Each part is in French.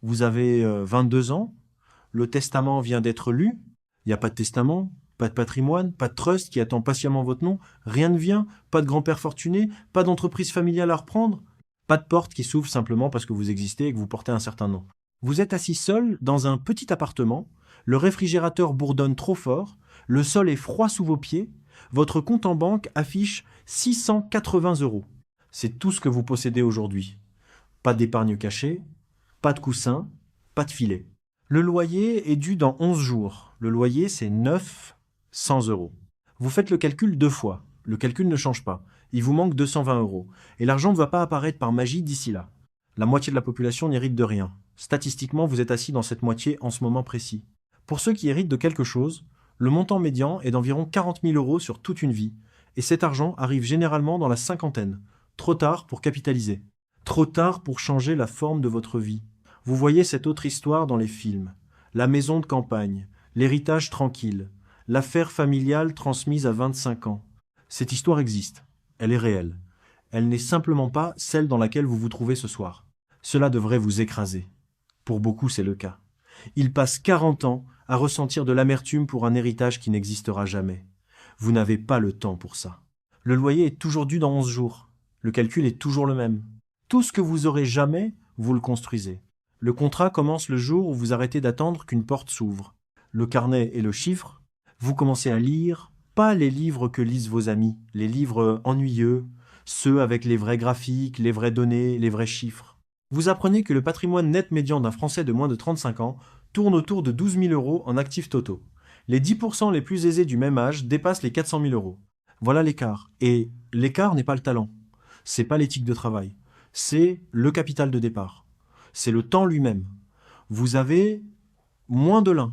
vous avez 22 ans, le testament vient d'être lu, il n'y a pas de testament, pas de patrimoine, pas de trust qui attend patiemment votre nom, rien ne vient, pas de grand-père fortuné, pas d'entreprise familiale à reprendre, pas de porte qui s'ouvre simplement parce que vous existez et que vous portez un certain nom. Vous êtes assis seul dans un petit appartement, le réfrigérateur bourdonne trop fort, le sol est froid sous vos pieds, votre compte en banque affiche 680 euros. C'est tout ce que vous possédez aujourd'hui. Pas d'épargne cachée, pas de coussin, pas de filet. Le loyer est dû dans 11 jours. Le loyer, c'est 900 euros. Vous faites le calcul 2 fois. Le calcul ne change pas. Il vous manque 220 euros. Et l'argent ne va pas apparaître par magie d'ici là. La moitié de la population n'hérite de rien. Statistiquement, vous êtes assis dans cette moitié en ce moment précis. Pour ceux qui héritent de quelque chose, le montant médian est d'environ 40 000 euros sur toute une vie. Et cet argent arrive généralement dans la cinquantaine. Trop tard pour capitaliser. Trop tard pour changer la forme de votre vie. Vous voyez cette autre histoire dans les films. La maison de campagne, l'héritage tranquille, l'affaire familiale transmise à 25 ans. Cette histoire existe. Elle est réelle. Elle n'est simplement pas celle dans laquelle vous vous trouvez ce soir. Cela devrait vous écraser. Pour beaucoup, c'est le cas. Ils passent 40 ans à ressentir de l'amertume pour un héritage qui n'existera jamais. Vous n'avez pas le temps pour ça. Le loyer est toujours dû dans 11 jours. Le calcul est toujours le même. Tout ce que vous aurez jamais, vous le construisez. Le contrat commence le jour où vous arrêtez d'attendre qu'une porte s'ouvre. Le carnet et le chiffre, vous commencez à lire, pas les livres que lisent vos amis, les livres ennuyeux, ceux avec les vrais graphiques, les vraies données, les vrais chiffres. Vous apprenez que le patrimoine net médian d'un Français de moins de 35 ans tourne autour de 12 000 euros en actifs totaux. Les 10% les plus aisés du même âge dépassent les 400 000 euros. Voilà l'écart. Et l'écart n'est pas le talent. C'est pas l'éthique de travail. C'est le capital de départ. C'est le temps lui-même. Vous avez moins de l'un.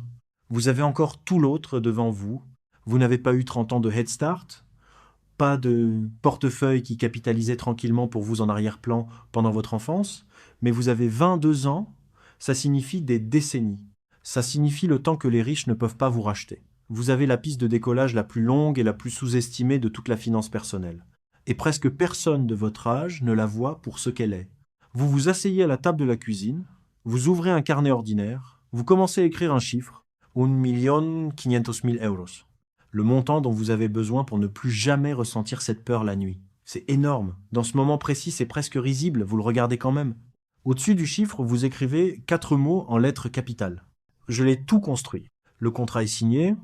Vous avez encore tout l'autre devant vous. Vous n'avez pas eu 30 ans de head start, pas de portefeuille qui capitalisait tranquillement pour vous en arrière-plan pendant votre enfance, mais vous avez 22 ans, ça signifie des décennies. Ça signifie le temps que les riches ne peuvent pas vous racheter. Vous avez la piste de décollage la plus longue et la plus sous-estimée de toute la finance personnelle. Et presque personne de votre âge ne la voit pour ce qu'elle est. Vous vous asseyez à la table de la cuisine, vous ouvrez un carnet ordinaire, vous commencez à écrire un chiffre, 1 500 000 euros. Le montant dont vous avez besoin pour ne plus jamais ressentir cette peur la nuit. C'est énorme. Dans ce moment précis, c'est presque risible, vous le regardez quand même. Au-dessus du chiffre, vous écrivez 4 mots en lettres capitales. Je l'ai tout construit. Le contrat est signé,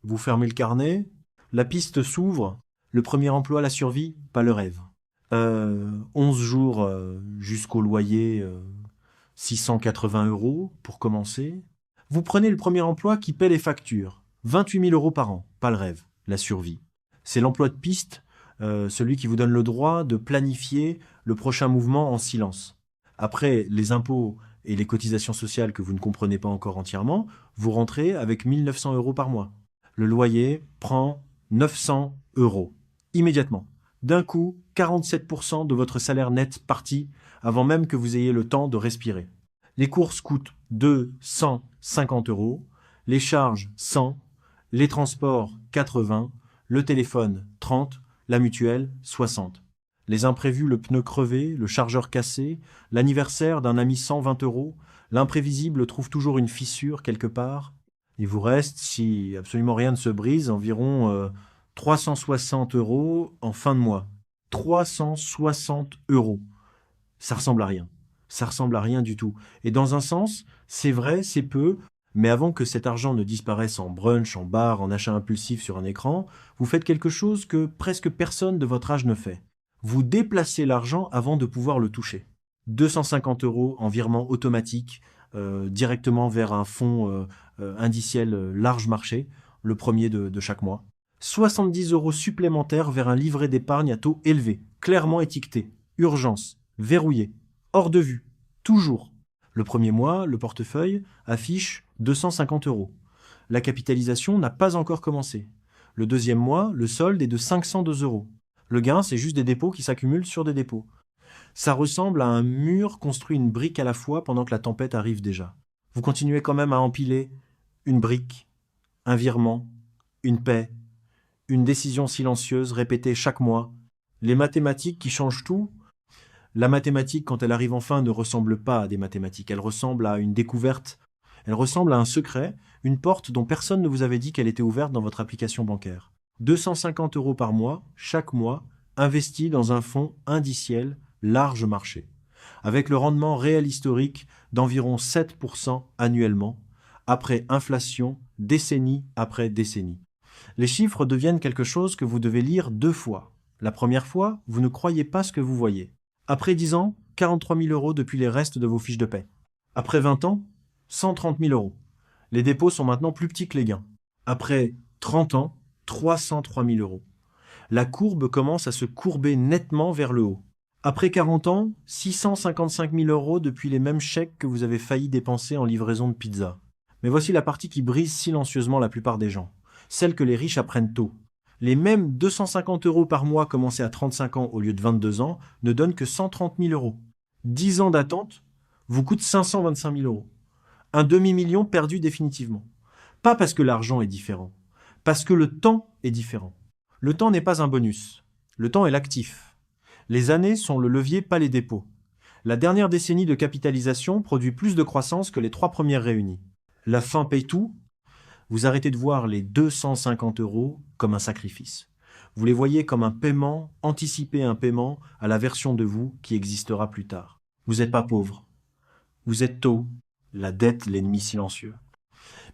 vous fermez le carnet, la piste s'ouvre, le premier emploi, la survie, pas le rêve. 11 jours jusqu'au loyer, 680 euros pour commencer. Vous prenez le premier emploi qui paie les factures. 28 000 euros par an, pas le rêve, la survie. C'est l'emploi de piste, celui qui vous donne le droit de planifier le prochain mouvement en silence. Après les impôts et les cotisations sociales que vous ne comprenez pas encore entièrement, vous rentrez avec 1 900 euros par mois. Le loyer prend 900 euros, immédiatement. D'un coup, 47% de votre salaire net parti avant même que vous ayez le temps de respirer. Les courses coûtent 250 euros, les charges 100, les transports 80, le téléphone 30, la mutuelle 60. Les imprévus, le pneu crevé, le chargeur cassé, l'anniversaire d'un ami 120 euros, l'imprévisible trouve toujours une fissure quelque part. Il vous reste, si absolument rien ne se brise, environ 360 euros en fin de mois. 360 euros. Ça ressemble à rien. Ça ressemble à rien du tout. Et dans un sens, c'est vrai, c'est peu, mais avant que cet argent ne disparaisse en brunch, en bar, en achat impulsif sur un écran, vous faites quelque chose que presque personne de votre âge ne fait. Vous déplacez l'argent avant de pouvoir le toucher. 250 euros en virement automatique, directement vers un fonds indiciel large marché, le premier de chaque mois. 70 euros supplémentaires vers un livret d'épargne à taux élevé, clairement étiqueté, urgence, verrouillé, hors de vue, toujours. Le premier mois, le portefeuille affiche 250 euros. La capitalisation n'a pas encore commencé. Le deuxième mois, le solde est de 502 euros. Le gain, c'est juste des dépôts qui s'accumulent sur des dépôts. Ça ressemble à un mur construit une brique à la fois pendant que la tempête arrive déjà. Vous continuez quand même à empiler une brique, un virement, une paie, une décision silencieuse répétée chaque mois, les mathématiques qui changent tout, La mathématique, quand elle arrive enfin, ne ressemble pas à des mathématiques. Elle ressemble à une découverte. Elle ressemble à un secret, une porte dont personne ne vous avait dit qu'elle était ouverte dans votre application bancaire. 250 € par mois, chaque mois, investis dans un fonds indiciel large marché, avec le rendement réel historique d'environ 7% annuellement, après inflation, décennie après décennie. Les chiffres deviennent quelque chose que vous devez lire 2 fois. La première fois, vous ne croyez pas ce que vous voyez. Après 10 ans, 43 000 € depuis les restes de vos fiches de paie. Après 20 ans, 130 000 €. Les dépôts sont maintenant plus petits que les gains. Après 30 ans, 303 000 €. La courbe commence à se courber nettement vers le haut. Après 40 ans, 655 000 € depuis les mêmes chèques que vous avez failli dépenser en livraison de pizza. Mais voici la partie qui brise silencieusement la plupart des gens. Celle que les riches apprennent tôt. Les mêmes 250 € par mois commencés à 35 ans au lieu de 22 ans ne donnent que 130 000 €. 10 ans d'attente vous coûtent 525 000 €. Un demi-million perdu définitivement. Pas parce que l'argent est différent, parce que le temps est différent. Le temps n'est pas un bonus. Le temps est l'actif. Les années sont le levier, pas les dépôts. La dernière décennie de capitalisation produit plus de croissance que les 3 premières réunies. La fin paye tout. Vous arrêtez de voir les 250 € comme un sacrifice. Vous les voyez comme un paiement, anticiper un paiement à la version de vous qui existera plus tard. Vous n'êtes pas pauvre. Vous êtes tôt. La dette, l'ennemi silencieux.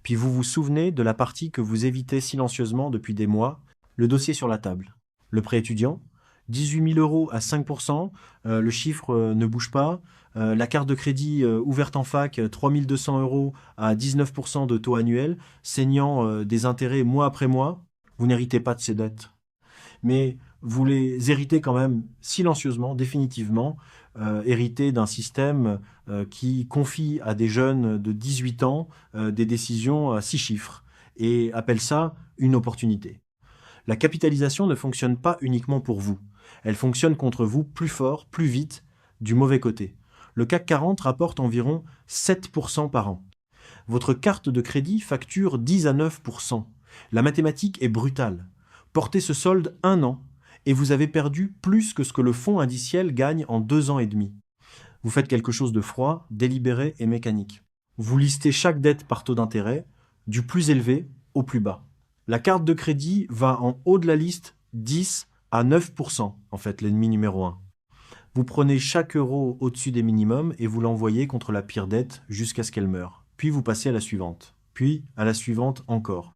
Puis vous vous souvenez de la partie que vous évitez silencieusement depuis des mois, le dossier sur la table. Le prêt étudiant, 18 000 € à 5%, le chiffre ne bouge pas. La carte de crédit ouverte en fac, 3 200 € à 19% de taux annuel, saignant des intérêts mois après mois. Vous n'héritez pas de ces dettes. Mais vous les héritez quand même silencieusement, définitivement, héritez d'un système qui confie à des jeunes de 18 ans des décisions à 6 chiffres et appelle ça une opportunité. La capitalisation ne fonctionne pas uniquement pour vous. Elle fonctionne contre vous plus fort, plus vite, du mauvais côté. Le CAC 40 rapporte environ 7% par an. Votre carte de crédit facture 10 à 9%. La mathématique est brutale. Portez ce solde 1 an et vous avez perdu plus que ce que le fonds indiciel gagne en 2 ans et demi. Vous faites quelque chose de froid, délibéré et mécanique. Vous listez chaque dette par taux d'intérêt, du plus élevé au plus bas. La carte de crédit va en haut de la liste 10 à 9%, en fait, l'ennemi numéro 1. Vous prenez chaque euro au-dessus des minimums et vous l'envoyez contre la pire dette jusqu'à ce qu'elle meure. Puis vous passez à la suivante. Puis à la suivante encore.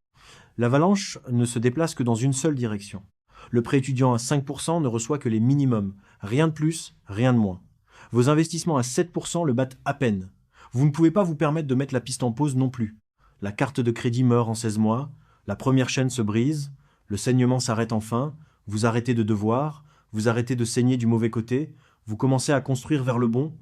L'avalanche ne se déplace que dans une seule direction. Le prêt étudiant à 5% ne reçoit que les minimums. Rien de plus, rien de moins. Vos investissements à 7% le battent à peine. Vous ne pouvez pas vous permettre de mettre la piste en pause non plus. La carte de crédit meurt en 16 mois. La première chaîne se brise, le saignement s'arrête enfin, vous arrêtez de devoir, vous arrêtez de saigner du mauvais côté, vous commencez à construire vers le bon.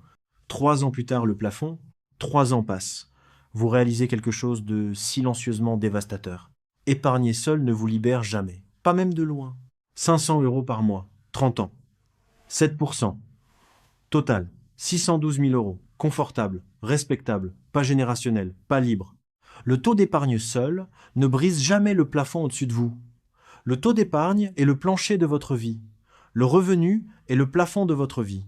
3 ans plus tard, le plafond, 3 ans passent. Vous réalisez quelque chose de silencieusement dévastateur. Épargner seul ne vous libère jamais, pas même de loin. 500 € par mois, 30 ans. 7%. Total, 612 000 €. Confortable, respectable, pas générationnel, pas libre. Le taux d'épargne seul ne brise jamais le plafond au-dessus de vous. Le taux d'épargne est le plancher de votre vie. Le revenu est le plafond de votre vie.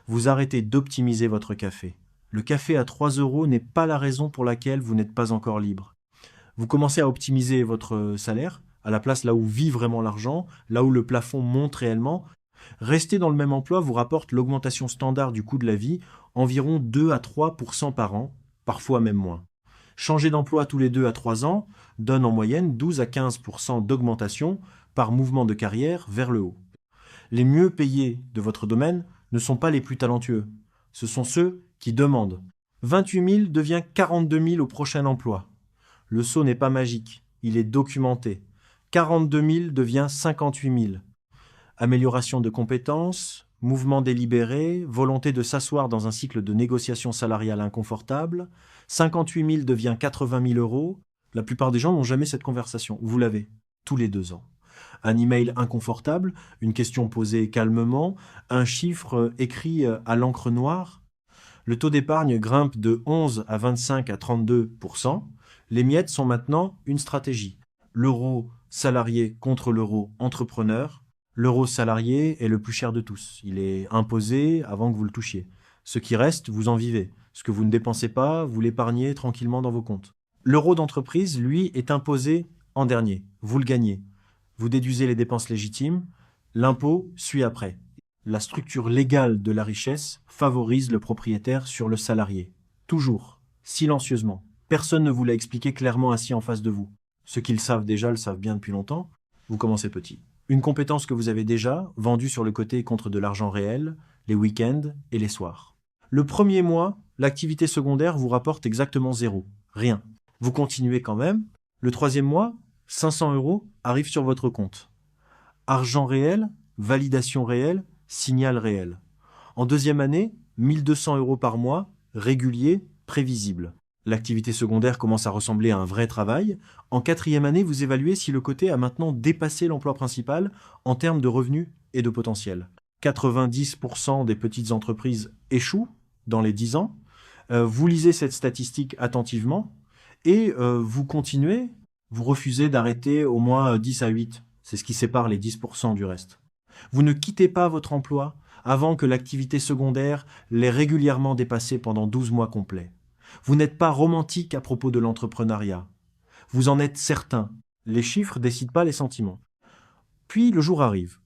Vous arrêtez d'optimiser votre café. Le café à 3 € n'est pas la raison pour laquelle vous n'êtes pas encore libre. Vous commencez à optimiser votre salaire, à la place là où vit vraiment l'argent, là où le plafond monte réellement. Rester dans le même emploi vous rapporte l'augmentation standard du coût de la vie, environ 2 à 3% par an, parfois même moins. Changer d'emploi tous les 2 à 3 ans donne en moyenne 12 à 15% d'augmentation par mouvement de carrière vers le haut. Les mieux payés de votre domaine ne sont pas les plus talentueux. Ce sont ceux qui demandent. 28 000 devient 42 000 au prochain emploi. Le saut n'est pas magique, il est documenté. 42 000 devient 58 000. Amélioration de compétences, mouvement délibéré, volonté de s'asseoir dans un cycle de négociation salariale inconfortable. 58 000 devient 80 000 €. La plupart des gens n'ont jamais cette conversation. Vous l'avez, tous les 2 ans. Un email inconfortable, une question posée calmement, un chiffre écrit à l'encre noire. Le taux d'épargne grimpe de 11 à 25 à 32%. Les miettes sont maintenant une stratégie. L'euro salarié contre l'euro entrepreneur. L'euro salarié est le plus cher de tous. Il est imposé avant que vous le touchiez. Ce qui reste, vous en vivez. Ce que vous ne dépensez pas, vous l'épargnez tranquillement dans vos comptes. L'euro d'entreprise, lui, est imposé en dernier. Vous le gagnez. Vous déduisez les dépenses légitimes. L'impôt suit après. La structure légale de la richesse favorise le propriétaire sur le salarié. Toujours, silencieusement. Personne ne vous l'a expliqué clairement assis en face de vous. Ceux qui le savent déjà le savent bien depuis longtemps. Vous commencez petit. Une compétence que vous avez déjà, vendue sur le côté contre de l'argent réel, les week-ends et les soirs. Le premier mois, l'activité secondaire vous rapporte exactement 0. Rien. Vous continuez quand même. Le troisième mois, 500 € arrivent sur votre compte. Argent réel, validation réelle, signal réel. En deuxième année, 1200 € par mois, régulier, prévisible. L'activité secondaire commence à ressembler à un vrai travail. En quatrième année, vous évaluez si le côté a maintenant dépassé l'emploi principal en termes de revenus et de potentiel. 90% des petites entreprises échouent dans les 10 ans. Vous lisez cette statistique attentivement et vous continuez, vous refusez d'arrêter au moins 10 à 8. C'est ce qui sépare les 10% du reste. Vous ne quittez pas votre emploi avant que l'activité secondaire l'ait régulièrement dépassé pendant 12 mois complets. Vous n'êtes pas romantique à propos de l'entrepreneuriat. Vous en êtes certain. Les chiffres décident pas les sentiments. Puis le jour arrive.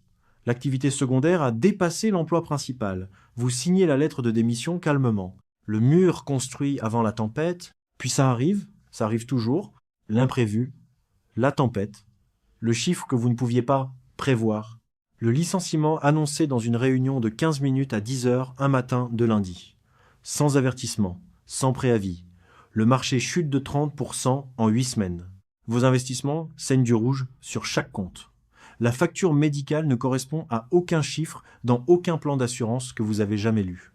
L'activité secondaire a dépassé l'emploi principal. Vous signez la lettre de démission calmement. Le mur construit avant la tempête, puis ça arrive toujours, l'imprévu, la tempête, le chiffre que vous ne pouviez pas prévoir, le licenciement annoncé dans une réunion de 15 minutes à 10 heures un matin de lundi. Sans avertissement, sans préavis. Le marché chute de 30% en 8 semaines. Vos investissements saignent du rouge sur chaque compte. La facture médicale ne correspond à aucun chiffre dans aucun plan d'assurance que vous avez jamais lu.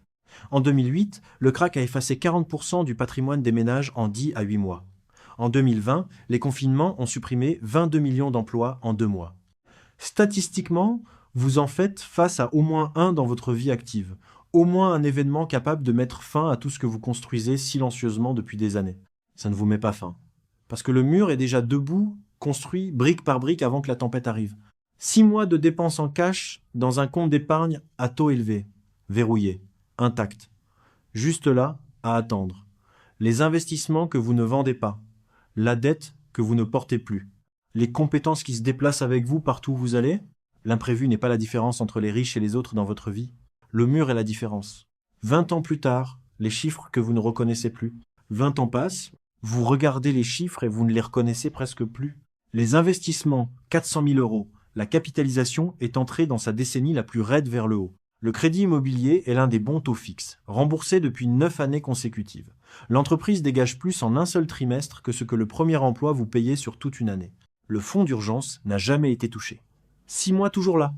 En 2008, le krach a effacé 40% du patrimoine des ménages en 10 à 8 mois. En 2020, les confinements ont supprimé 22 millions d'emplois en 2 mois. Statistiquement, vous en faites face à au moins un dans votre vie active, au moins un événement capable de mettre fin à tout ce que vous construisez silencieusement depuis des années. Ça ne vous met pas fin. Parce que le mur est déjà debout, construit brique par brique avant que la tempête arrive. 6 mois de dépenses en cash dans un compte d'épargne à taux élevé, verrouillé, intact. Juste là, à attendre. Les investissements que vous ne vendez pas. La dette que vous ne portez plus. Les compétences qui se déplacent avec vous partout où vous allez. L'imprévu n'est pas la différence entre les riches et les autres dans votre vie. Le mur est la différence. 20 ans plus tard, les chiffres que vous ne reconnaissez plus. 20 ans passent, vous regardez les chiffres et vous ne les reconnaissez presque plus. Les investissements, 400 000 €. La capitalisation est entrée dans sa décennie la plus raide vers le haut. Le crédit immobilier est l'un des bons taux fixes, remboursé depuis 9 années consécutives. L'entreprise dégage plus en un seul trimestre que ce que le premier emploi vous payait sur toute une année. Le fonds d'urgence n'a jamais été touché. 6 mois toujours là.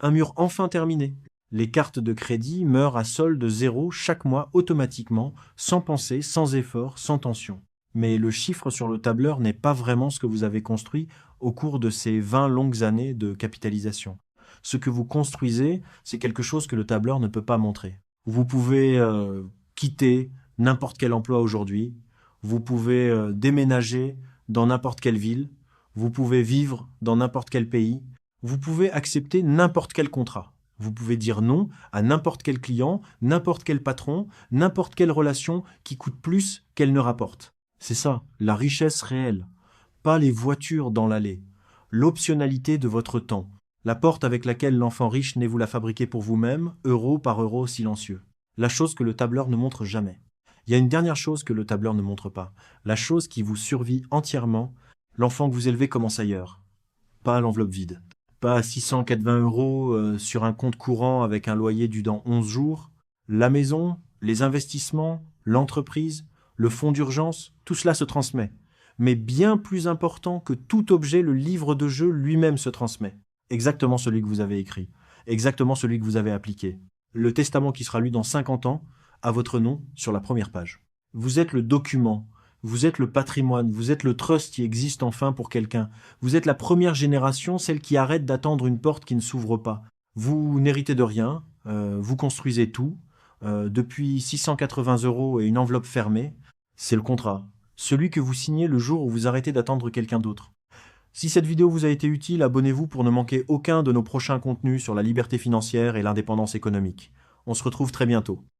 Un mur enfin terminé. Les cartes de crédit meurent à solde zéro chaque mois automatiquement, sans pensée, sans effort, sans tension. Mais le chiffre sur le tableur n'est pas vraiment ce que vous avez construit au cours de ces 20 longues années de capitalisation. Ce que vous construisez, c'est quelque chose que le tableur ne peut pas montrer. Vous pouvez quitter n'importe quel emploi aujourd'hui, vous pouvez déménager dans n'importe quelle ville, vous pouvez vivre dans n'importe quel pays, vous pouvez accepter n'importe quel contrat. Vous pouvez dire non à n'importe quel client, n'importe quel patron, n'importe quelle relation qui coûte plus qu'elle ne rapporte. C'est ça, la richesse réelle. Pas les voitures dans l'allée. L'optionnalité de votre temps. La porte avec laquelle l'enfant riche naît vous la fabriquez pour vous-même, euro par euro silencieux. La chose que le tableur ne montre jamais. Il y a une dernière chose que le tableur ne montre pas. La chose qui vous survit entièrement. L'enfant que vous élevez commence ailleurs. Pas à l'enveloppe vide. Pas à 680 € sur un compte courant avec un loyer dû dans 11 jours. La maison, les investissements, l'entreprise, le fonds d'urgence, tout cela se transmet. Mais bien plus important que tout objet, le livre de jeu lui-même se transmet. Exactement celui que vous avez écrit. Exactement celui que vous avez appliqué. Le testament qui sera lu dans 50 ans, à votre nom, sur la première page. Vous êtes le document. Vous êtes le patrimoine, vous êtes le trust qui existe enfin pour quelqu'un. Vous êtes la première génération, celle qui arrête d'attendre une porte qui ne s'ouvre pas. Vous n'héritez de rien, vous construisez tout. Depuis 680 € et une enveloppe fermée, c'est le contrat. Celui que vous signez le jour où vous arrêtez d'attendre quelqu'un d'autre. Si cette vidéo vous a été utile, abonnez-vous pour ne manquer aucun de nos prochains contenus sur la liberté financière et l'indépendance économique. On se retrouve très bientôt.